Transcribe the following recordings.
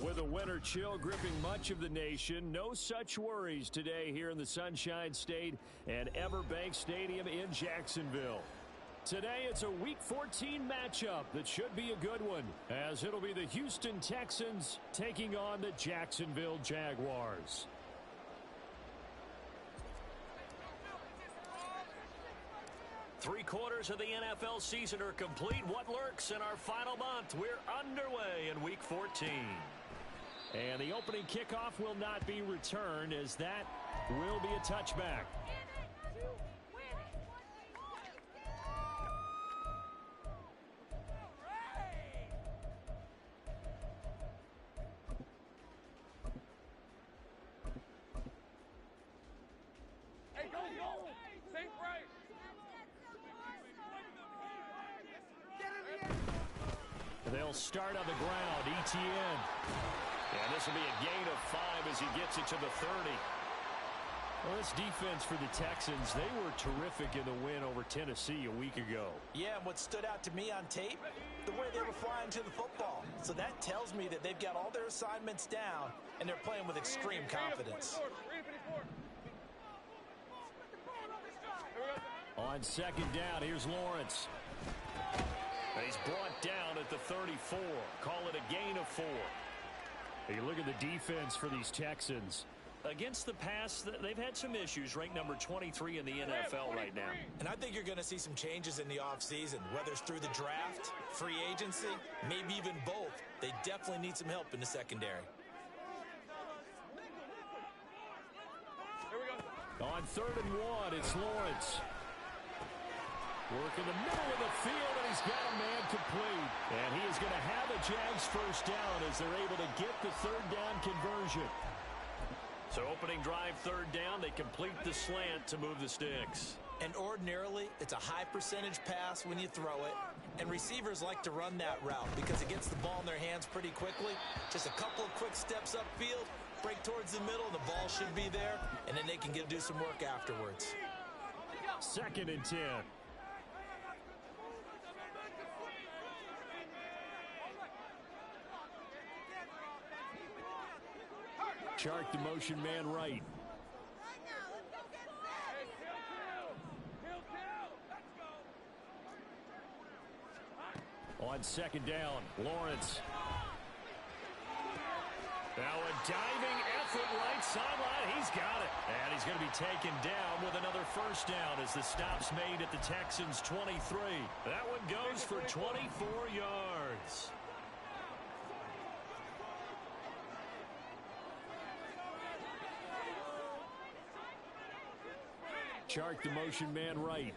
With a winter chill gripping much of the nation, no such worries today here in the Sunshine State and Everbank Stadium in Jacksonville. Today, it's a Week 14 matchup that should be a good one, as it'll be the Houston Texans taking on the Jacksonville Jaguars. Three-quarters of the NFL season are complete. What lurks in our final month? We're underway in Week 14. And the opening kickoff will not be returned, as that will be a touchback. They'll start on the ground. Etienne. And this will be a gain of 5 as he gets it to the 30. Well, this defense for the Texans, they were terrific in the win over Tennessee a week ago. Yeah, and what stood out to me on tape, the way they were flying to the football. So that tells me that they've got all their assignments down, and they're playing with extreme confidence. On second down, here's Lawrence. He's brought down at the 34. Call it a gain of 4. Hey, look at the defense for these Texans. Against the pass, they've had some issues. Ranked number 23 in the NFL right now. And I think you're going to see some changes in the offseason, whether it's through the draft, free agency, maybe even both. They definitely need some help in the secondary. On 3rd and 1, it's Lawrence. Work in the middle of the field, and he's got a man complete. And he is going to have a Jags first down as they're able to get the 3rd down conversion. So opening drive 3rd down, they complete the slant to move the sticks. And ordinarily, it's a high percentage pass when you throw it. And receivers like to run that route because it gets the ball in their hands pretty quickly. Just a couple of quick steps upfield, break towards the middle, and the ball should be there. And then they can do some work afterwards. 2nd and 10. Chark the motion man right. On 2nd down, Lawrence. Now a diving effort right sideline. He's got it. And he's going to be taken down with another first down as the stop's made at the Texans' 23. That one goes for 24 yards. Chark the motion man right.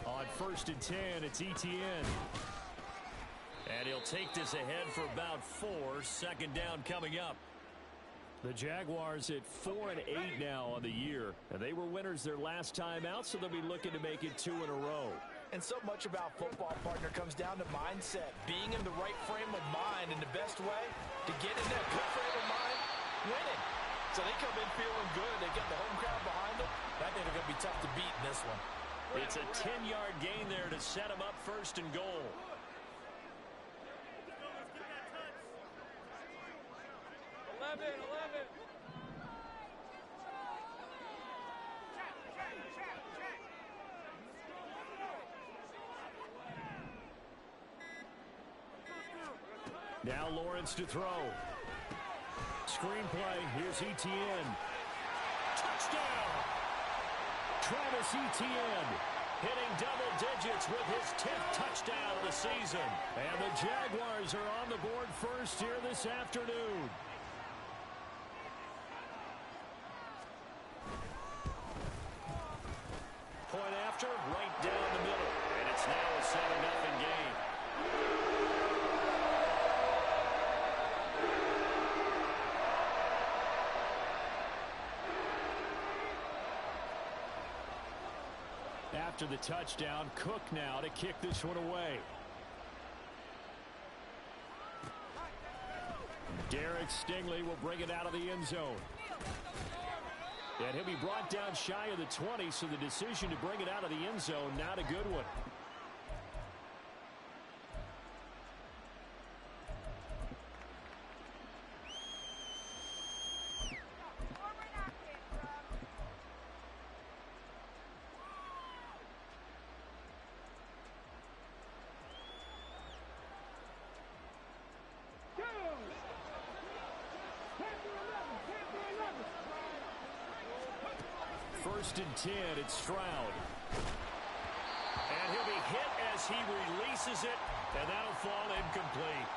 On 1st and 10, it's Etienne. And he'll take this ahead for about 4. 2nd down coming up. The Jaguars at 4 and 8 now on the year. And they were winners their last time out, so they'll be looking to make it 2 in a row. And so much about football, partner, comes down to mindset. Being in the right frame of mind, and the best way to get in that good frame of mind, winning. So they come in feeling good. They get the home crowd behind them. I think they're going to be tough to beat in this one. It's a 10-yard gain there to set them up 1st and goal. Now Lawrence to throw. Screenplay. Here's Etienne. Touchdown! Travis Etienne hitting double digits with his 10th touchdown of the season. And the Jaguars are on the board first here this afternoon. Point after, right down the middle. And it's now a 7-0 game. After the touchdown, Cook now to kick this one away. Derek Stingley will bring it out of the end zone. And he'll be brought down shy of the 20, so the decision to bring it out of the end zone, not a good one. First and 10, it's Stroud. And he'll be hit as he releases it, and that'll fall incomplete.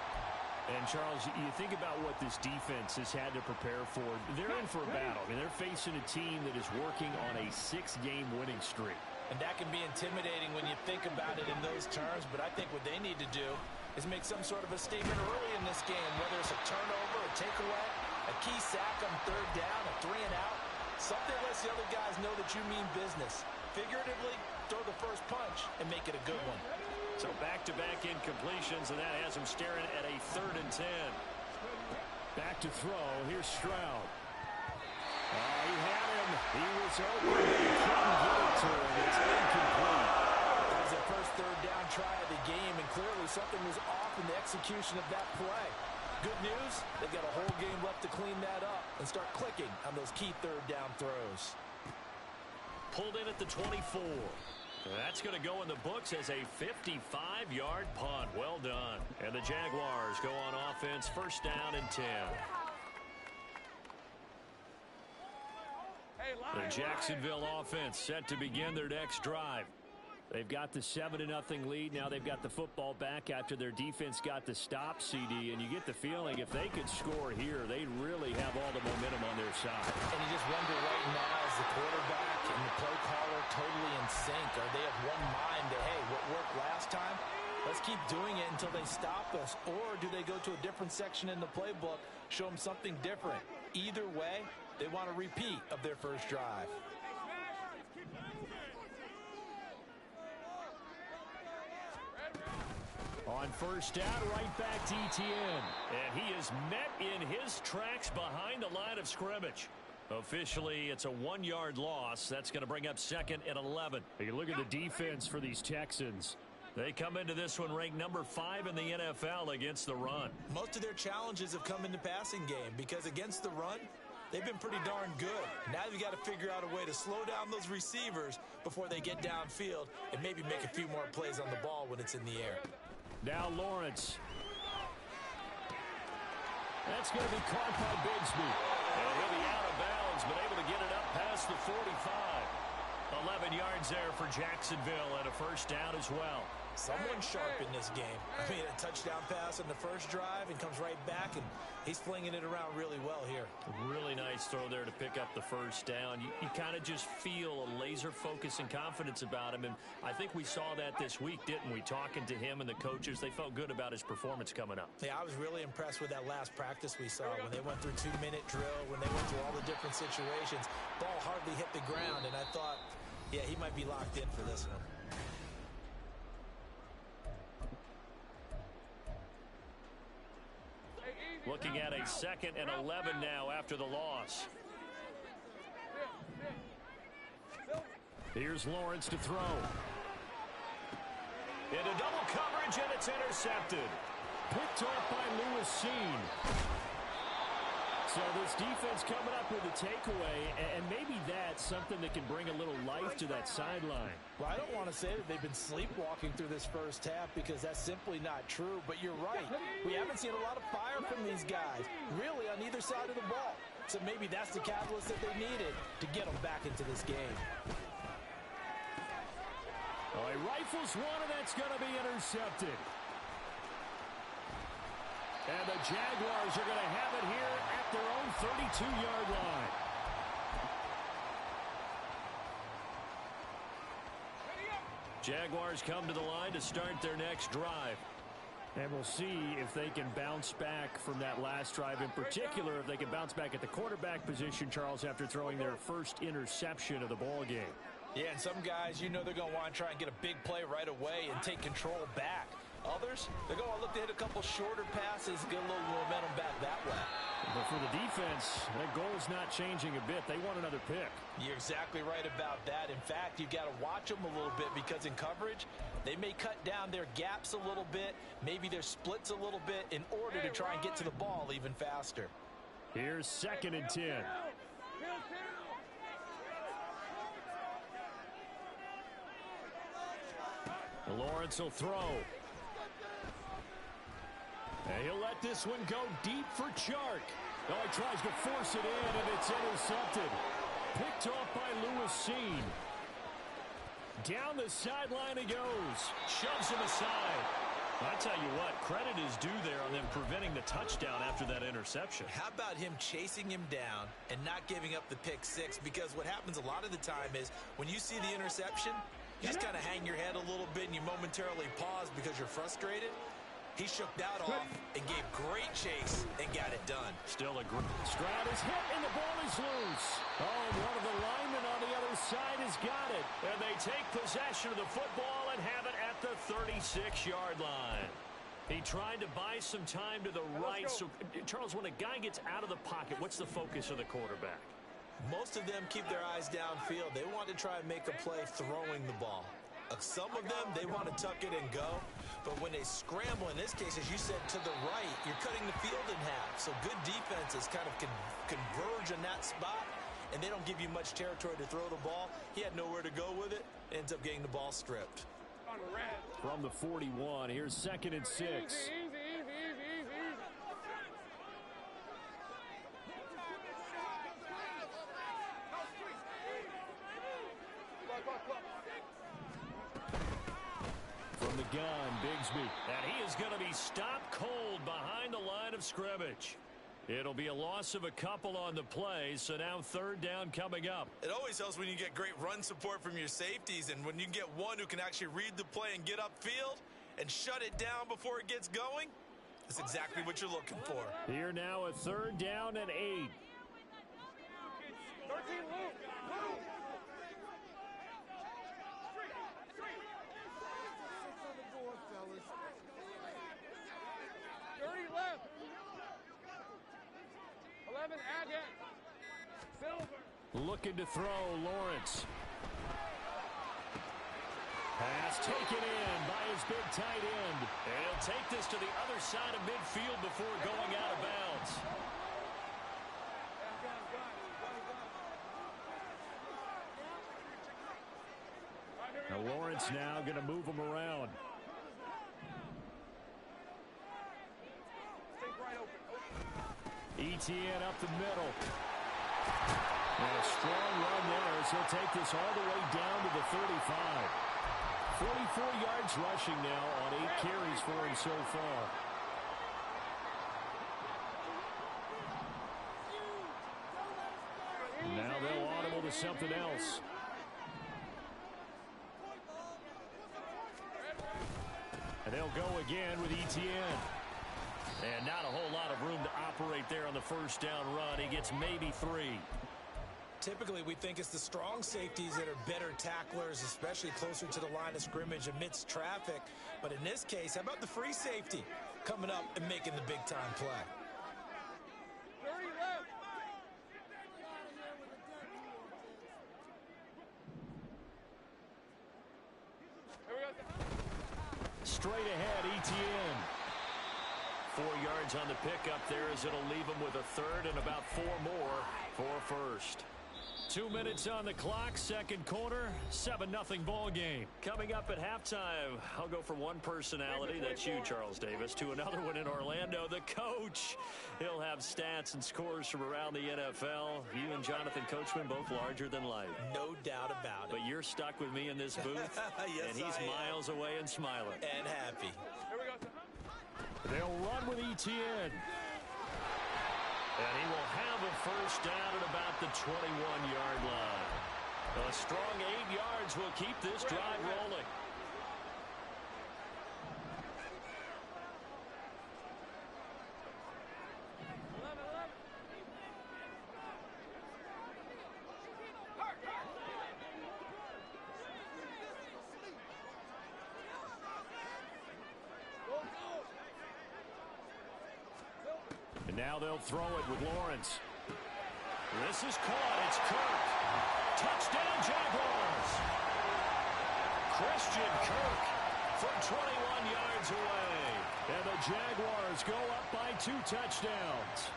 And, Charles, you think about what this defense has had to prepare for. They're in for a battle. I mean, they're facing a team that is working on a 6-game winning streak. And that can be intimidating when you think about it in those terms, but I think what they need to do is make some sort of a statement early in this game, whether it's a turnover, a takeaway, a key sack on third down, a 3-and-out. Something lets the other guys know that you mean business. Figuratively, throw the first punch and make it a good one. So back-to-back incompletions, and that has him staring at a 3rd and 10. Back to throw. Here's Stroud. He had him. He was open. He couldn't get it to him. It's incomplete. That was their first third down try of the game, and clearly something was off in the execution of that play. Good news, they've got a whole game left to clean that up and start clicking on those key third down throws. Pulled in at the 24. That's going to go in the books as a 55-yard punt. Well done. And the Jaguars go on offense, first down and 10. The Jacksonville offense set to begin their next drive. They've got the 7-0 lead. Now they've got the football back after their defense got the stop, CD. And you get the feeling if they could score here, they'd really have all the momentum on their side. And you just wonder right now, is the quarterback and the play caller totally in sync? Are they of one mind that, hey, what worked last time, let's keep doing it until they stop us? Or do they go to a different section in the playbook, show them something different? Either way, they want a repeat of their first drive. On first down, right back to Etienne. And he is met in his tracks behind the line of scrimmage. Officially, it's a 1-yard loss. That's going to bring up 2nd and 11. You look at the defense for these Texans. They come into this one ranked number 5 in the NFL against the run. Most of their challenges have come in the passing game because against the run, they've been pretty darn good. Now they've got to figure out a way to slow down those receivers before they get downfield and maybe make a few more plays on the ball when it's in the air. Now Lawrence. That's going to be caught by Bigsby. And he'll be out of bounds, but able to get it up past the 45. 11 yards there for Jacksonville and a first down as well. Someone sharp in this game. I mean, a touchdown pass in the first drive and comes right back, and he's flinging it around really well here. Really nice throw there to pick up the first down. You kind of just feel a laser focus and confidence about him, and I think we saw that this week, didn't we? Talking to him and the coaches, they felt good about his performance coming up. Yeah, I was really impressed with that last practice we saw when they went through 2-minute drill, when they went through all the different situations. Ball hardly hit the ground, and I thought, yeah, he might be locked in for this one. Looking at a 2nd and 11 now after the loss. Here's Lawrence to throw. Into double coverage, and it's intercepted. Picked off by Lewis Cine. So this defense coming up with a takeaway, and maybe that's something that can bring a little life to that sideline. Well, I don't want to say that they've been sleepwalking through this first half because that's simply not true, but you're right. We haven't seen a lot of fire from these guys, really on either side of the ball. So maybe that's the catalyst that they needed to get them back into this game. Oh, he rifles one, and that's going to be intercepted. And the Jaguars are going to have it here at their own 32-yard line. Jaguars come to the line to start their next drive. And we'll see if they can bounce back from that last drive. In particular, if they can bounce back at the quarterback position, Charles, after throwing their first interception of the ball game. Yeah, and some guys, you know they're going to want to try and get a big play right away and take control back. Others, they're going to look to hit a couple shorter passes, get a little momentum back that way. But for the defense, that goal's not changing a bit. They want another pick. You're exactly right about that. In fact, you've got to watch them a little bit because in coverage, they may cut down their gaps a little bit, maybe their splits a little bit in order to try and get to the ball even faster. Here's 2nd and 10. Lawrence will throw. And he'll let this one go deep for Chark. Oh, he tries to force it in, and it's intercepted. Picked off by Lewis Cine. Down the sideline he goes. Shoves him aside. I tell you what, credit is due there on them preventing the touchdown after that interception. How about him chasing him down and not giving up the pick six? Because what happens a lot of the time is when you see the interception, you just kind of hang your head a little bit and you momentarily pause because you're frustrated. He shook that off and gave great chase and got it done. Still a great Stroud is hit and the ball is loose. Oh, and one of the linemen on the other side has got it. And they take possession of the football and have it at the 36-yard line. He tried to buy some time to the right. So, Charles, when a guy gets out of the pocket, what's the focus of the quarterback? Most of them keep their eyes downfield. They want to try and make a play throwing the ball. Some of them, they want to tuck it and go. But when they scramble, in this case, as you said, to the right, you're cutting the field in half. So good defenses kind of converge in that spot, and they don't give you much territory to throw the ball. He had nowhere to go with it. Ends up getting the ball stripped. From the 41, here's 2nd and 6. From the gun, Bigsby. And he is going to be stopped cold behind the line of scrimmage. It'll be a loss of a couple on the play, so now 3rd down coming up. It always helps when you get great run support from your safeties, and when you get one who can actually read the play and get upfield and shut it down before it gets going, that's exactly what you're looking for. Here now a 3rd down and 8. 13, Luke. Looking to throw, Lawrence. Pass taken in by his big tight end. And he'll take this to the other side of midfield before going out of bounds. Now Lawrence now going to move him around. ETN up the middle. And a strong run there as he'll take this all the way down to the 35. 44 yards rushing now on 8 carries for him so far. Now they'll audible to something else. And they'll go again with ETN. And not a whole lot of room to operate there on the 1st down run. He gets maybe 3. Typically, we think it's the strong safeties that are better tacklers, especially closer to the line of scrimmage amidst traffic. But in this case, how about the free safety coming up and making the big-time play? 30 left. Straight ahead, ETN. 4 yards on the pickup there as it'll leave him with a 3rd and about 4 more for 1st. 2 minutes on the clock, 2nd quarter, 7-0 ball game. Coming up at halftime, I'll go from one personality, that's you, Charles Davis, to another one in Orlando, the coach. He'll have stats and scores from around the NFL. You and Jonathan Coachman both larger than life. No doubt about it. But you're stuck with me in this booth, yes, and he's miles away and smiling. And happy. Here we go. They'll run with ETN. And he will have a 1st down at about the 21-yard line. A strong 8 yards will keep this drive rolling. And now they'll throw it with Lawrence. This is caught. It's Kirk. Touchdown, Jaguars. Christian Kirk from 21 yards away. And the Jaguars go up by 2 touchdowns.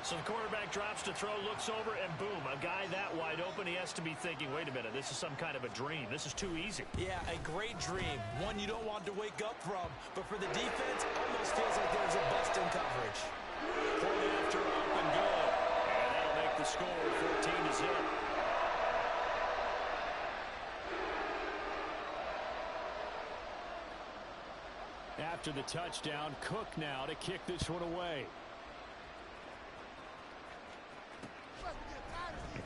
So the quarterback drops to throw, looks over, and boom, a guy that wide open, he has to be thinking, wait a minute, this is some kind of a dream. This is too easy. Yeah, a great dream. One you don't want to wake up from. But for the defense, almost feels like there's a bust in coverage. Pulled after, up and good. And that'll make the score 14-0. After the touchdown, Cook now to kick this one away.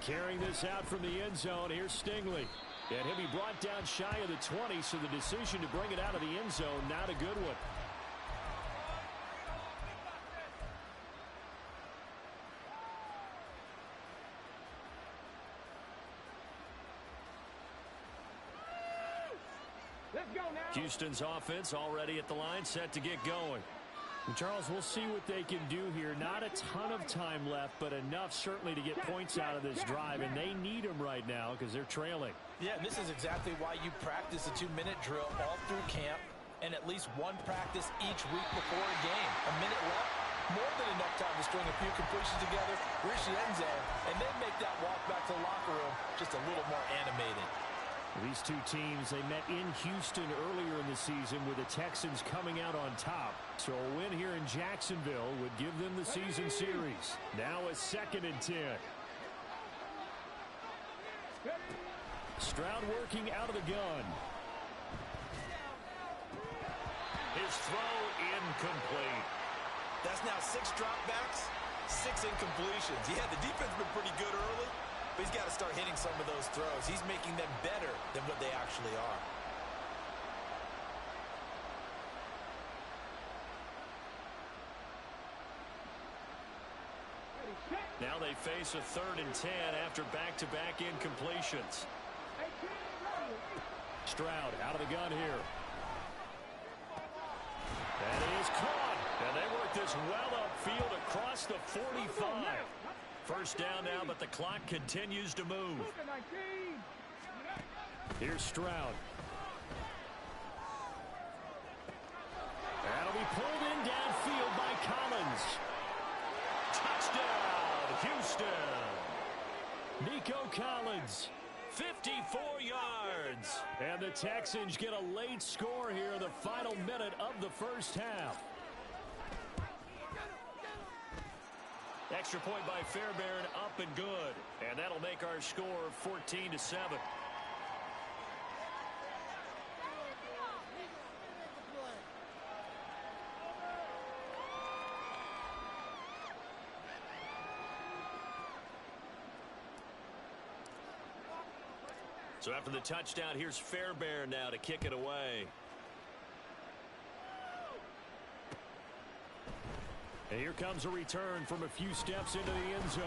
Carrying this out from the end zone, here's Stingley. And he'll be brought down shy of the 20, so the decision to bring it out of the end zone, not a good one. Let's go now. Houston's offense already at the line, set to get going. And Charles, we'll see what they can do here. Not a ton of time left, but enough certainly to get points out of this drive, and they need them right now because they're trailing. Yeah, and this is exactly why you practice a 2-minute drill all through camp and at least one practice each week before a game. A minute left, more than enough time to string a few completions together, reach the end zone, and then make that walk back to the locker room just a little more animated. These two teams, they met in Houston earlier in the season with the Texans coming out on top. So a win here in Jacksonville would give them the season series. Now a 2nd and 10. Stroud working out of the gun. His throw incomplete. That's now 6 dropbacks, 6 incompletions. Yeah, the defense has been pretty good early, but he's got to start hitting some of those throws. He's making them better than what they actually are. Now they face a 3rd and 10 after back-to-back incompletions. Stroud out of the gun here. That is caught. And they work this well upfield across the 45. First down now, but the clock continues to move. Here's Stroud. That'll be pulled in downfield by Collins. Touchdown, Houston. Nico Collins, 54 yards. And the Texans get a late score here in the final minute of the first half. Extra point by Fairbairn, up and good. And that'll make our score 14-7. So after the touchdown, here's Fairbairn now to kick it away. And here comes a return from a few steps into the end zone.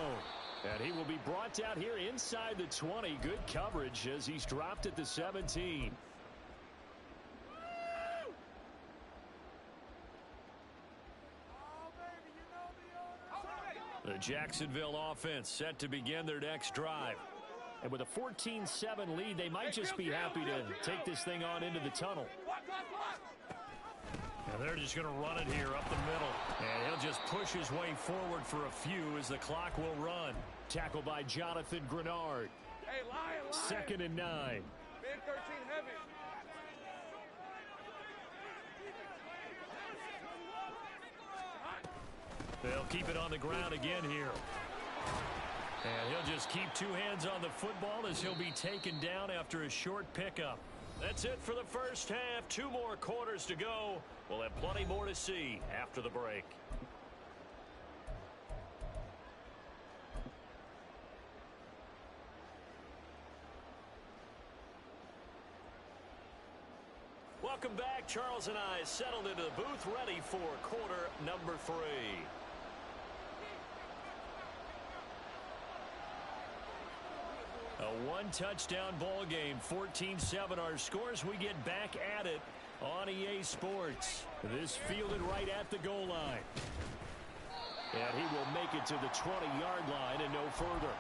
And he will be brought down here inside the 20. Good coverage as he's dropped at the 17. The Jacksonville offense set to begin their next drive. And with a 14-7 lead, they might just be happy to take this thing on into the tunnel. And they're just going to run it here up the middle. And he'll just push his way forward for a few as the clock will run. Tackled by Jonathan Grenard. Hey, lion. 2nd and 9. Man 13 heavy. They'll keep it on the ground again here. And he'll just keep 2 hands on the football as he'll be taken down after a short pickup. That's it for the first half. 2 more quarters to go. We'll have plenty more to see after the break. Welcome back. Charles and I settled into the booth, ready for quarter number 3. A 1-touchdown ball game, 14-7 our scores. We get back at it on EA Sports. This fielded right at the goal line. And he will make it to the 20-yard line and no further.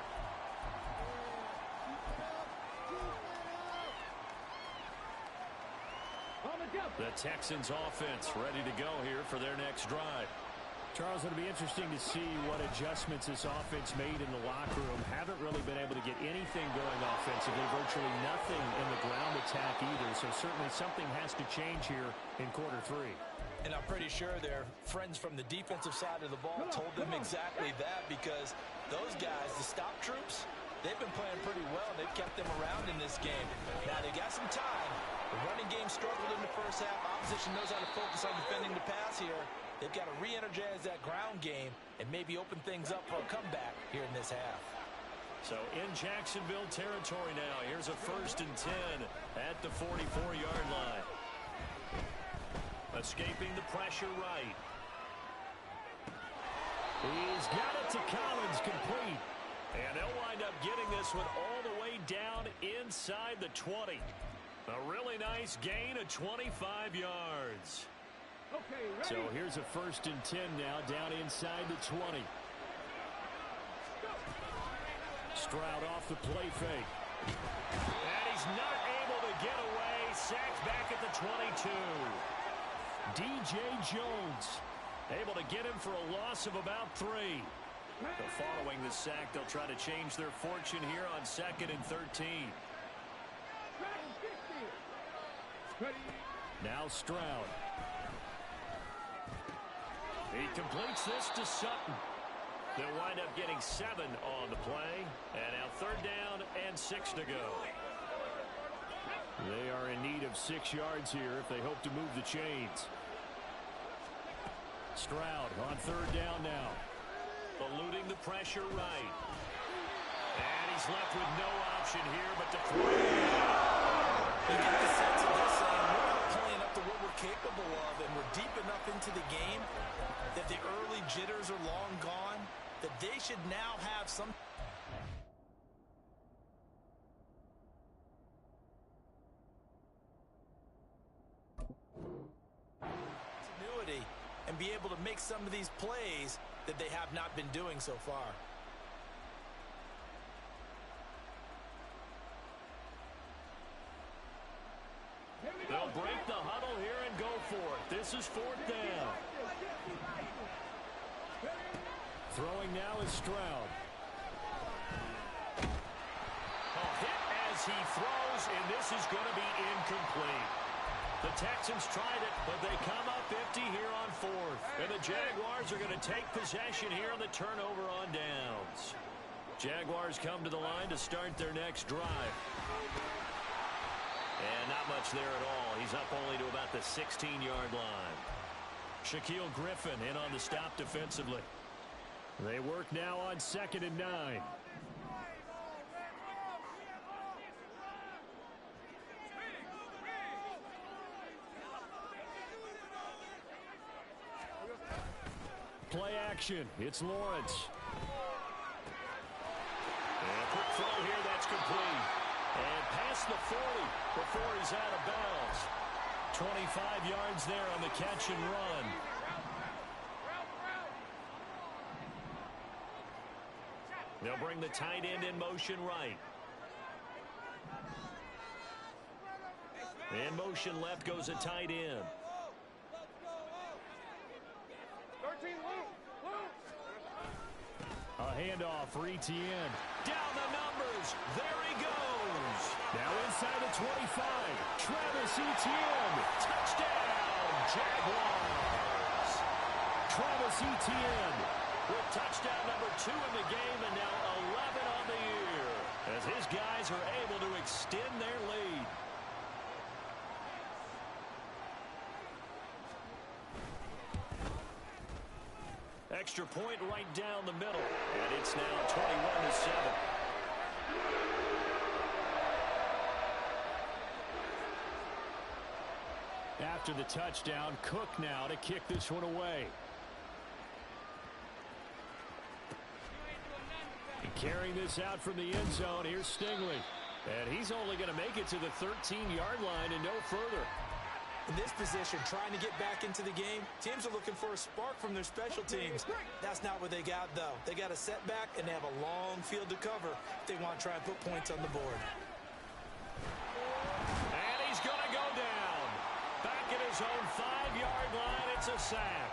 The Texans offense ready to go here for their next drive. Charles, it'll be interesting to see what adjustments this offense made in the locker room. Haven't really been able to get anything going offensively, virtually nothing in the ground attack either. So certainly something has to change here in quarter three. And I'm pretty sure their friends from the defensive side of the ball told them exactly that, because those guys, the stop troops, they've been playing pretty well. They've kept them around in this game. Now they got some time. The running game struggled in the first half. Opposition knows how to focus on defending the pass here. They've got to re-energize that ground game and maybe open things up for a comeback here in this half. So in Jacksonville territory now. Here's a 1st and 10 at the 44-yard line. Escaping the pressure right. He's got it to Collins, complete. And they'll wind up getting this one all the way down inside the 20. A really nice gain of 25 yards. Okay, ready. So here's a 1st and 10 now down inside the 20. Stroud off the play fake. And he's not able to get away. Sacked back at the 22. DJ Jones able to get him for a loss of about 3. So following the sack, they'll try to change their fortune here on 2nd and 13. Now Stroud. He completes this to Sutton. They'll wind up getting 7 on the play. And now 3rd down and 6 to go. They are in need of 6 yards here if they hope to move the chains. Stroud on 3rd down now. Eluding the pressure right. And he's left with no option here but to throw. You get the sense of this saying we're not playing up to what we're capable of, and we're deep enough into the game that the early jitters are long gone, that they should now have some continuity and be able to make some of these plays that they have not been doing so far. They'll break the huddle here and go for it. This is 4th down. Throwing now is Stroud. A hit as he throws, and this is going to be incomplete. The Texans tried it, but they come up empty here on 4th. And the Jaguars are going to take possession here on the turnover on downs. Jaguars come to the line to start their next drive. And not much there at all. He's up only to about the 16-yard line. Shaquille Griffin in on the stop defensively. They work now on 2nd and 9. Play action. It's Lawrence. And a quick throw here. That's complete. And past the 40 before he's out of bounds. 25 yards there on the catch and run. They'll bring the tight end in motion right. In motion left goes a tight end. 13, Luke. A handoff for Etienne. Down the numbers. There he goes. Now inside the 25. Travis Etienne. Touchdown, Jaguars. Travis Etienne with touchdown number 2 in the game and now 11 on the year as his guys are able to extend their lead. Extra point right down the middle, and it's now 21-7. After the touchdown, Cook now to kick this one away. And carrying this out from the end zone, here's Stingley. And he's only going to make it to the 13-yard line and no further. In this position, trying to get back into the game, teams are looking for a spark from their special teams. That's not what they got, though. They got a setback, and they have a long field to cover if they want to try and put points on the board. And he's going to go down. Back at his own 5-yard line, it's a sack.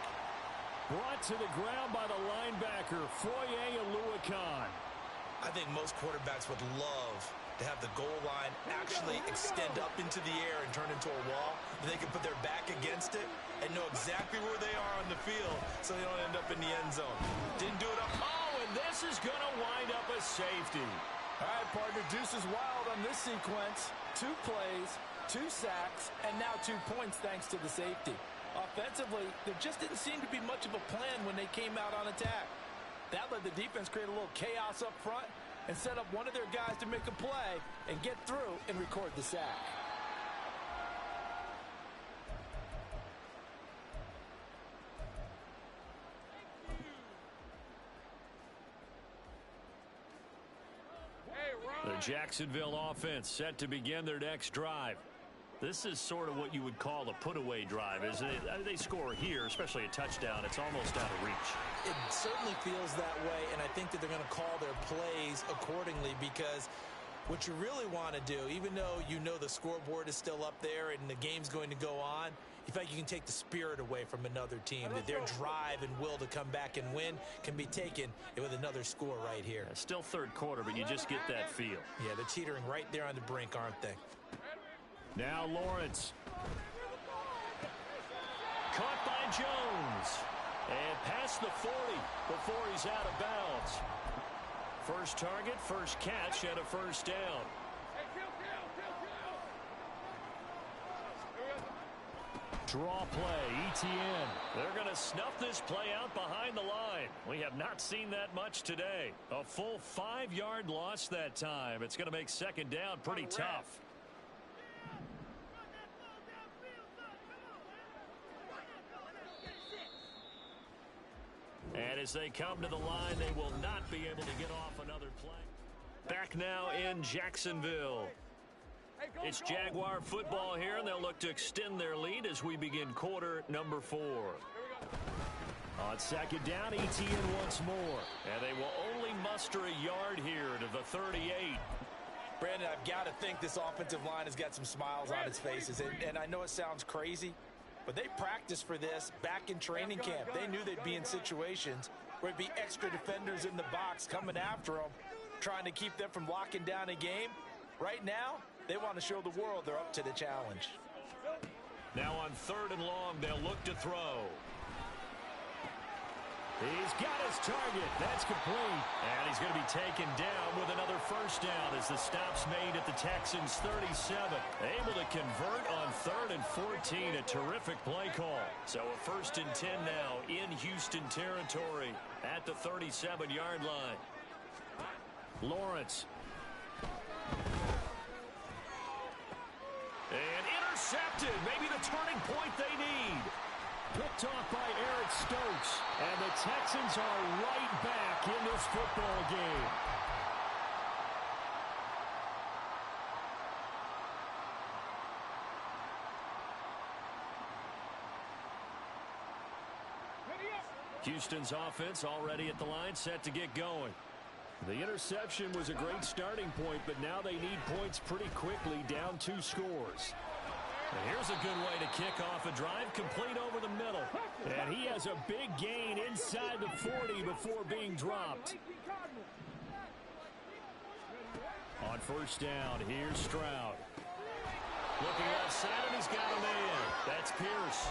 Brought to the ground by the linebacker, Foye Oluokun. I think most quarterbacks would love to have the goal line actually extend up into the air and turn into a wall, and they can put their back against it and know exactly where they are on the field so they don't end up in the end zone. Didn't do it up. Oh, and this is going to wind up a safety. All right, partner, deuce is wild on this sequence. 2 plays, 2 sacks, and now 2 points thanks to the safety. Offensively, there just didn't seem to be much of a plan when they came out on attack. That let the defense create a little chaos up front and set up one of their guys to make a play and get through and record the sack. The Jacksonville offense set to begin their next drive. This is sort of what you would call a put-away drive, isn't it? I mean, they score here, especially a touchdown. It's almost out of reach. It certainly feels that way, and I think that they're going to call their plays accordingly because what you really want to do, even though you know the scoreboard is still up there and the game's going to go on, you feel like you can take the spirit away from another team, that their drive and will to come back and win can be taken with another score right here. Yeah, still third quarter, but you just get that feel. Yeah, they're teetering right there on the brink, aren't they? Now Lawrence. Caught by Jones. And past the 40 before he's out of bounds. First target, first catch, and a first down. Draw play, ETN. They're going to snuff this play out behind the line. We have not seen that much today. A full 5-yard loss that time. It's going to make second down pretty tough. And as they come to the line, they will not be able to get off another play. Back now in Jacksonville. It's Jaguar football here, and they'll look to extend their lead as we begin quarter number 4. On second down, ETN once more. And they will only muster a yard here to the 38. Brandon, I've got to think this offensive line has got some smiles on its faces. And I know it sounds crazy, but they practiced for this back in training camp. They knew they'd be in situations where it'd be extra defenders in the box coming after them, trying to keep them from locking down a game. Right now, they want to show the world they're up to the challenge. Now on 3rd and long, they'll look to throw. He's got his target. That's complete. And he's going to be taken down with another first down as the stop's made at the Texans' 37. Able to convert on 3rd and 14. A terrific play call. So a 1st and 10 now in Houston territory at the 37-yard line. Lawrence. And intercepted. Maybe the turning point they need. Picked off by Eric Stokes. And the Texans are right back in this football game. Houston's offense already at the line, set to get going. The interception was a great starting point, but now they need points pretty quickly, down 2 scores. And here's a good way to kick off a drive, complete over the middle. And he has a big gain inside the 40 before being dropped. On first down, here's Stroud. Looking left side, and he's got a man. That's Pierce.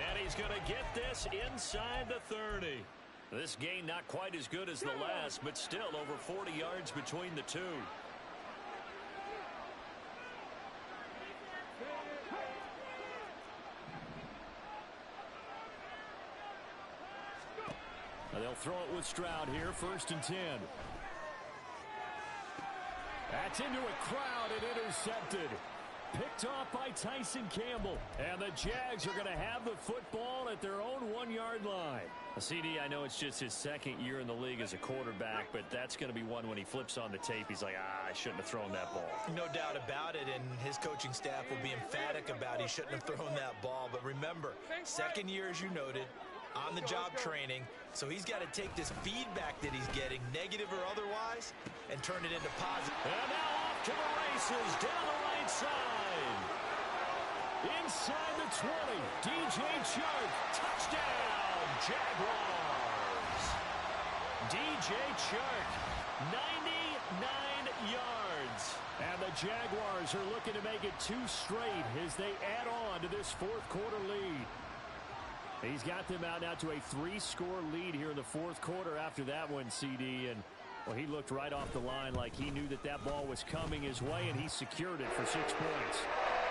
And he's going to get this inside the 30. This gain not quite as good as the last, but still over 40 yards between the two. They'll throw it with Stroud here, 1st and 10. That's into a crowd and intercepted. Picked picked off by Tyson Campbell. And the Jags are going to have the football at their own 1-yard line. CD, I know it's just his second year in the league as a quarterback, but that's going to be one when he flips on the tape. He's like, I shouldn't have thrown that ball. No doubt about it, and his coaching staff will be emphatic about he shouldn't have thrown that ball. But remember, second year, as you noted, on-the-job training, so he's got to take this feedback that he's getting, negative or otherwise, and turn it into positive. And now off to the races, down the right side. Inside the 20, DJ Chark, touchdown, Jaguars. DJ Chark, 99 yards. And the Jaguars are looking to make it 2 straight as they add on to this fourth quarter lead. He's got them out now to a 3-score lead here in the fourth quarter after that one, CD. And, well, he looked right off the line like he knew that that ball was coming his way, and he secured it for 6 points.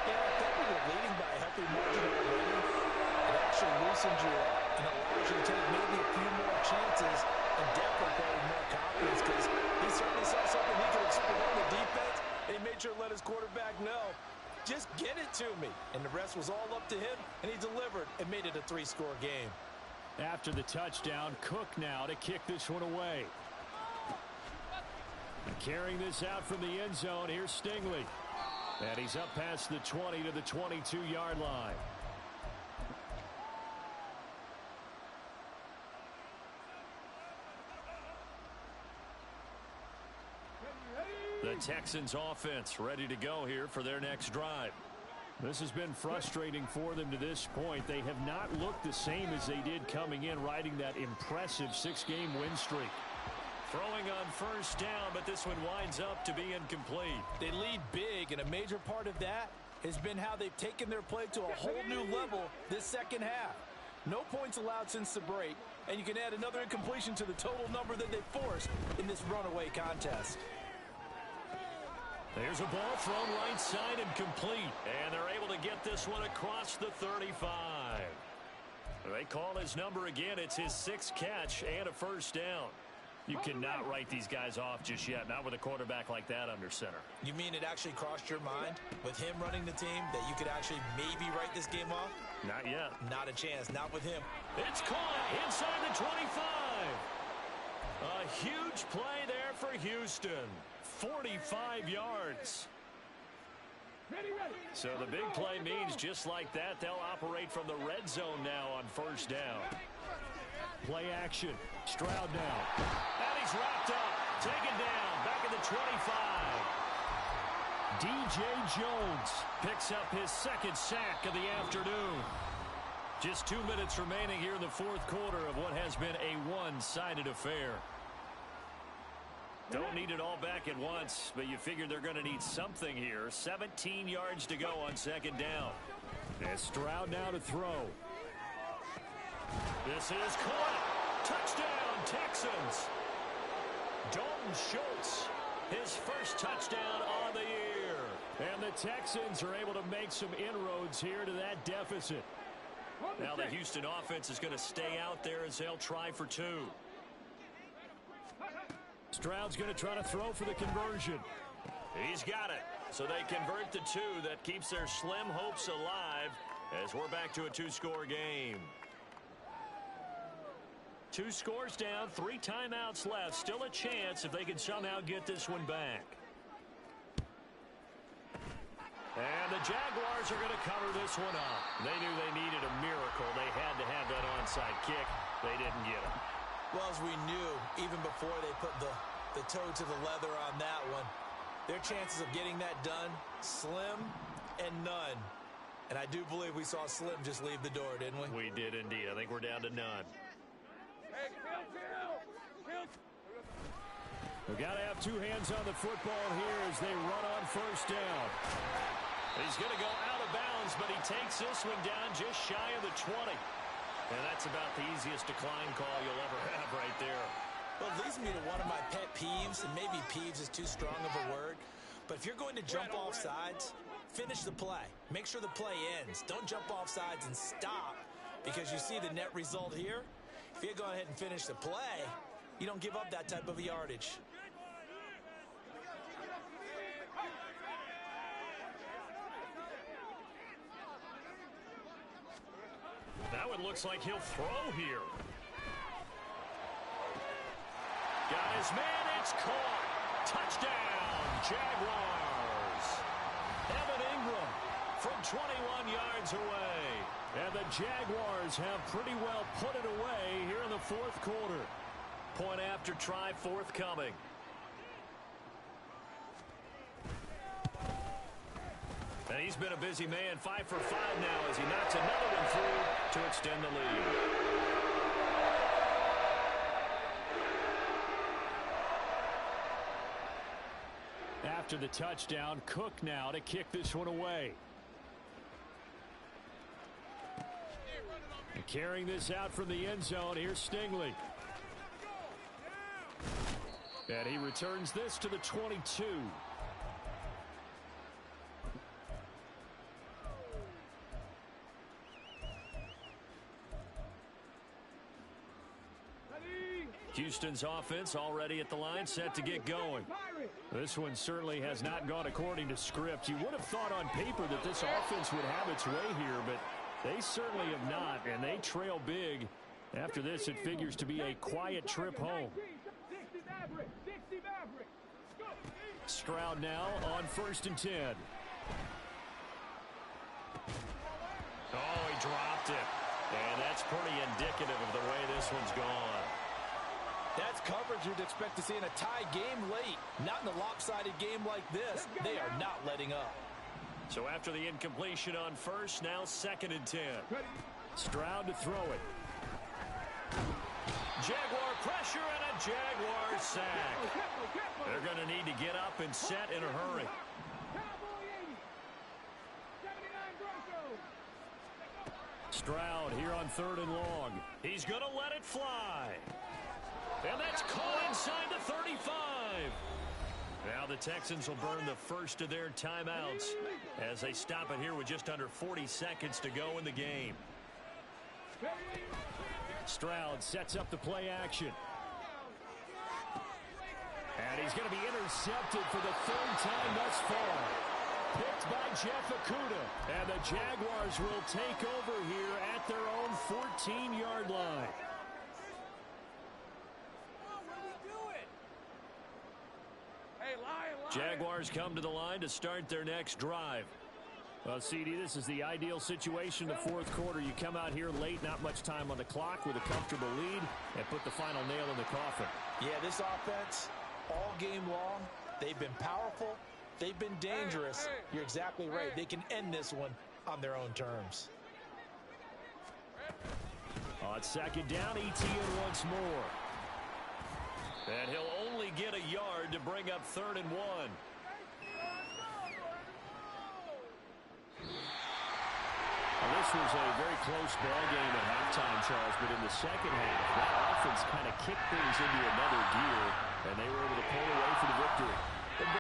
Yeah, I think we were leading by a healthy margin already. It actually loosens you up and allows you to take maybe a few more chances and definitely play with more confidence because he certainly saw something he could exploit on the defense, and he made sure to let his quarterback know, just get it to me. And the rest was all up to him, and he delivered and made it a 3-score game. After the touchdown, Cook now to kick this one away. Carrying this out from the end zone, here's Stingley. And he's up past the 20 to the 22-yard line. The Texans offense ready to go here for their next drive. This has been frustrating for them to this point. They have not looked the same as they did coming in, riding that impressive 6-game win streak. Throwing on first down, but this one winds up to be incomplete. They lead big, and a major part of that has been how they've taken their play to a whole new level this second half. No points allowed since the break, and you can add another incompletion to the total number that they forced in this runaway contest. There's a ball thrown right side and complete. And they're able to get this one across the 35. They call his number again. It's his 6th catch and a first down. You cannot write these guys off just yet, not with a quarterback like that under center. You mean it actually crossed your mind with him running the team that you could actually maybe write this game off? Not yet. Not a chance, not with him. It's caught inside the 25. A huge play there for Houston. 45 yards. So the big play means just like that, they'll operate from the red zone now on first down. Play action. Stroud now. And he's wrapped up. Taken down. Back at the 25. DJ Jones picks up his 2nd sack of the afternoon. Just 2 minutes remaining here in the fourth quarter of what has been a one-sided affair. Don't need it all back at once, but you figure they're going to need something here. 17 yards to go on 2nd down. And Stroud now to throw. This is caught. Touchdown, Texans. Dalton Schultz, his first touchdown on the year. And the Texans are able to make some inroads here to that deficit. Now the Houston offense is going to stay out there as they'll try for 2. Stroud's going to try to throw for the conversion. He's got it. So they convert the 2. That keeps their slim hopes alive as we're back to a 2-score game. 2 scores down, 3 timeouts left. Still a chance if they can somehow get this one back. And the Jaguars are going to cover this one up. They knew they needed a miracle. They had to have that onside kick. They didn't get it. Well, as we knew, even before they put the toe to the leather on that one, their chances of getting that done, slim and none. And I do believe we saw Slim just leave the door, didn't we? We did indeed. I think we're down to none. We've got to have 2 hands on the football here as they run on first down. He's going to go out of bounds, but he takes this one down just shy of the 20. And that's about the easiest decline call you'll ever have right there. Well, it leads me to one of my pet peeves, and maybe peeves is too strong of a word, but if you're going to jump off sides, finish the play. Make sure the play ends. Don't jump off sides and stop because you see the net result here. If you go ahead and finish the play, you don't give up that type of yardage. Now it looks like he'll throw here. Got his man. It's caught. Touchdown, Jaguars. Evan Ingram from 21 yards away. And the Jaguars have pretty well put it away here in the fourth quarter. Point after try forthcoming. And he's been a busy man, 5 for 5 now as he knocks another one through to extend the lead. After the touchdown, Cook now to kick this one away. And carrying this out from the end zone, here's Stingley. And he returns this to the 22. Houston's offense already at the line, set to get going. This one certainly has not gone according to script. You would have thought on paper that this offense would have its way here, but they certainly have not, and they trail big. After this, it figures to be a quiet trip home. Stroud now on 1st and 10. Oh, he dropped it. And that's pretty indicative of the way this one's gone. That's coverage you'd expect to see in a tie game late. Not in a lopsided game like this. They are not letting up. So after the incompletion on 1st, now 2nd and 10. Stroud to throw it. Jaguar pressure and a Jaguar sack. They're going to need to get up and set in a hurry. Stroud here on 3rd and long. He's going to let it fly. And that's caught inside the 35. Now the Texans will burn the first of their timeouts as they stop it here with just under 40 seconds to go in the game. Stroud sets up the play action. And he's going to be intercepted for the 3rd time thus far. Picked by Jeff Okudah. And the Jaguars will take over here at their own 14-yard line. Jaguars come to the line to start their next drive. Well, CD, this is the ideal situation in the fourth quarter. You come out here late, not much time on the clock with a comfortable lead, and put the final nail in the coffin. Yeah, this offense, all game long, they've been powerful, they've been dangerous. You're exactly right. They can end this one on their own terms. On 2nd down, ETN once more. And he'll only get a yard to bring up 3rd and 1. Well, this was a very close ball game at halftime, Charles, but in the second half, that offense kind of kicked things into another gear, and they were able to pull away for the victory.